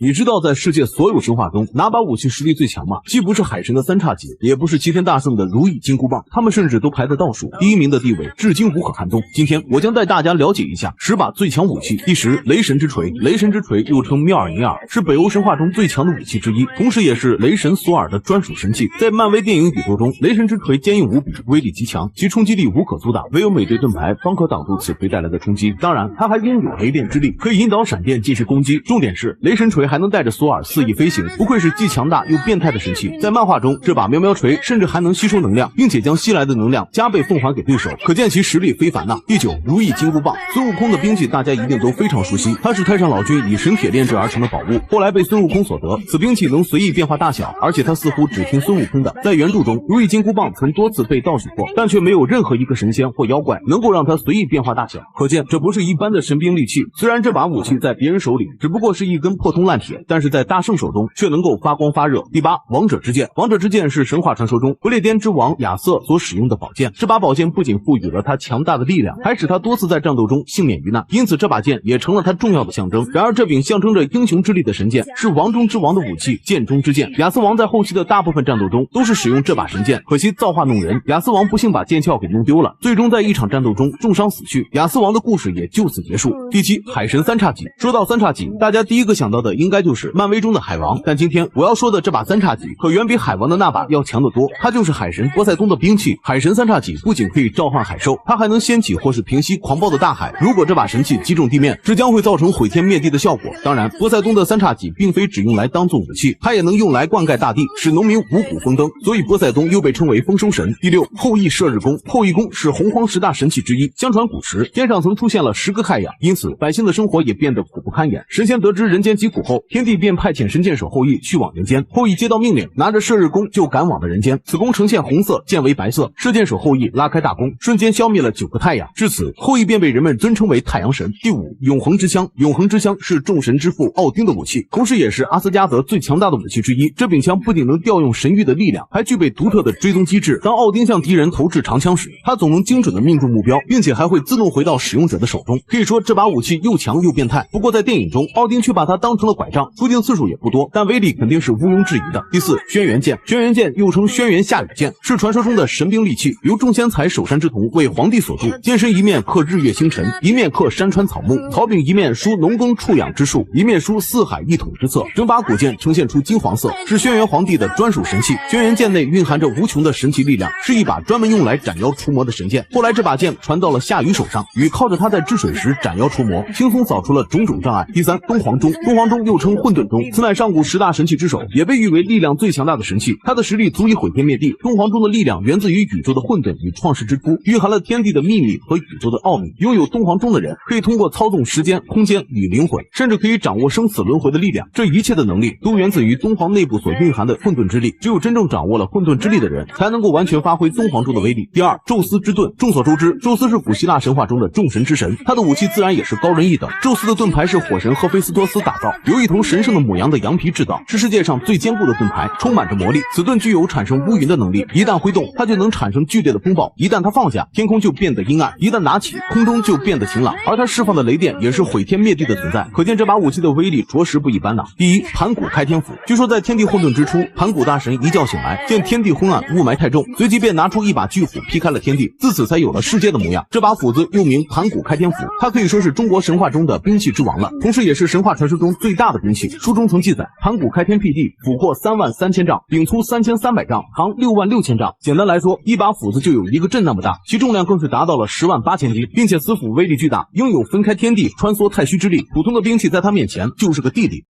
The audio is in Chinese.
你知道在世界所有神话中哪把武器实力最强吗？既不是海神的三叉戟，也不是齐天大圣的如意金箍棒，他们甚至都排在倒数，第一名的地位至今无可撼动。今天我将带大家了解一下10把最强武器。第10，雷神之锤。雷神之锤又称妙尔尼尔，是北欧神话中最强的武器之一，同时也是雷神索尔的专属神器。在漫威电影宇宙中，雷神之锤坚硬无比，威力极强，其冲击力无可阻挡，唯有美队盾牌方可挡住此锤带来的冲击。当然，它还拥有雷电之力，可以引导闪电继续攻击。重点是，雷神锤还能带着索尔肆意飞行，不愧是既强大又变态的神器。在漫画中，这把喵喵锤甚至还能吸收能量，并且将吸来的能量加倍奉还给对手，可见其实力非凡呐。第9，如意金箍棒。孙悟空的兵器大家一定都非常熟悉，它是太上老君以神铁炼制而成的宝物，后来被孙悟空所得。此兵器能随意变化大小，而且它似乎只听孙悟空的。在原著中，如意金箍棒曾多次被盗取过，但却没有任何一个神仙或妖怪能够让它随意变化大小，可见这不是一般的神兵利器。虽然这把武器在别人手里只不过是一根破铜烂铁，但是在大圣手中却能够发光发热。第8，王者之剑。王者之剑是神话传说中不列颠之王亚瑟所使用的宝剑，这把宝剑不仅赋予了他强大的力量，还使他多次在战斗中幸免于难，因此这把剑也成了他重要的象征。然而这柄象征着英雄之力的神剑是王中之王的武器，剑中之剑。亚瑟王在后期的大部分战斗中都是使用这把神剑，可惜造化弄人，亚瑟王不幸把剑鞘给弄丢了，最终在一场战斗中重伤死去，亚瑟王的故事也就此结束。第7，海神三叉戟。说到三叉戟，大家第一个想到的应该就是漫威中的海王，但今天我要说的这把三叉戟可远比海王的那把要强得多，它就是海神波塞冬的兵器。海神三叉戟不仅可以召唤海兽，它还能掀起或是平息狂暴的大海，如果这把神器击中地面，这将会造成毁天灭地的效果。当然，波塞冬的三叉戟并非只用来当做武器，它也能用来灌溉大地，使农民五谷丰登，所以波塞冬又被称为丰收神。第6，后羿射日弓。后羿弓是洪荒10大神器之一，相传古时天上曾出现了10个太阳，因此百姓的生活也变得苦不堪言。神仙得知人间疾苦后，天帝便派遣神箭手后羿去往人间。后羿接到命令，拿着射日弓就赶往了人间。此弓呈现红色，箭为白色，射箭手后羿拉开大弓，瞬间消灭了9个太阳，至此后羿便被人们尊称为太阳神。第5，永恒之枪。永恒之枪是众神之父奥丁的武器，同时也是阿斯加德最强大的武器之一。这柄枪不仅能调用神域的力量，还具备独特的追踪机制。当奥丁向敌人投掷长枪时，他总能精准的命中目标，并且还会自动回到使用者的手中。可以说这把武器又强又变态，不过在电影中奥丁却把它当成了拐杖，出镜次数也不多，但威力肯定是毋庸置疑的。第4，轩辕剑。轩辕剑又称轩辕下雨剑，是传说中的神兵利器，由众仙才首山之瞳为皇帝所铸，剑身一面刻日月星辰，一面刻山川草木，草柄一面书农耕畜养之术，一面书四海一统之策。整把古剑呈现出金黄色，是轩辕皇帝的专属神器。轩辕剑内蕴含着无穷的神奇力量，是一把专门用来斩妖除魔的神剑。后来这把剑传到了夏禹手上，禹靠着他在治水时斩妖除魔，轻松扫除了种种障碍。第3，东皇钟。东皇钟又称混沌钟，此乃上古10大神器之首，也被誉为力量最强大的神器，它的实力足以毁天灭地。东皇钟的力量源自于宇宙的混沌与创世之初，蕴含了天地的秘密和宇宙的奥秘。拥有东皇钟的人可以通过操纵时间、空间与灵魂，甚至可以掌握生死轮回的力量。这一切的能力都源自于东皇内部所蕴含的混沌之力，只有真正掌握了混沌之力的人才能够完全发挥东皇钟的威力。第2，宙斯之盾。众所周知，宙斯是古希腊神话中的众神之神，他的武器自然也是高人一等。宙斯的盾牌是火神赫菲斯托斯打造，由一头神圣的母羊的羊皮制造，是世界上最坚固的盾牌，充满着魔力。此盾具有产生乌云的能力，一旦挥动它就能产生剧烈的风暴，一旦它放下，天空就变得阴暗，一旦拿起，空中就变得晴朗，而它释放的雷电也是毁天灭地的存在，可见这把武器的威力着实不一般呐。第1，盘古开天斧。据说在天地混沌之初，盘古大神一觉醒来，见天地昏暗，雾霾太重，随即便拿出一把巨斧劈开了天地，自此才有了世界的模样。这把斧子又名盘古开天斧，它可以说是中国神话中的兵器之王了，同时也是神话传说中最大的兵器。书中曾记载，盘古开天辟地，斧阔33000丈，柄粗3300丈，长66000丈。简单来说，一把斧子就有一个镇那么大，其重量更是达到了108000斤，并且此斧威力巨大，拥有分开天地、穿梭太虚之力，普通的兵器在它面前就是个弟弟。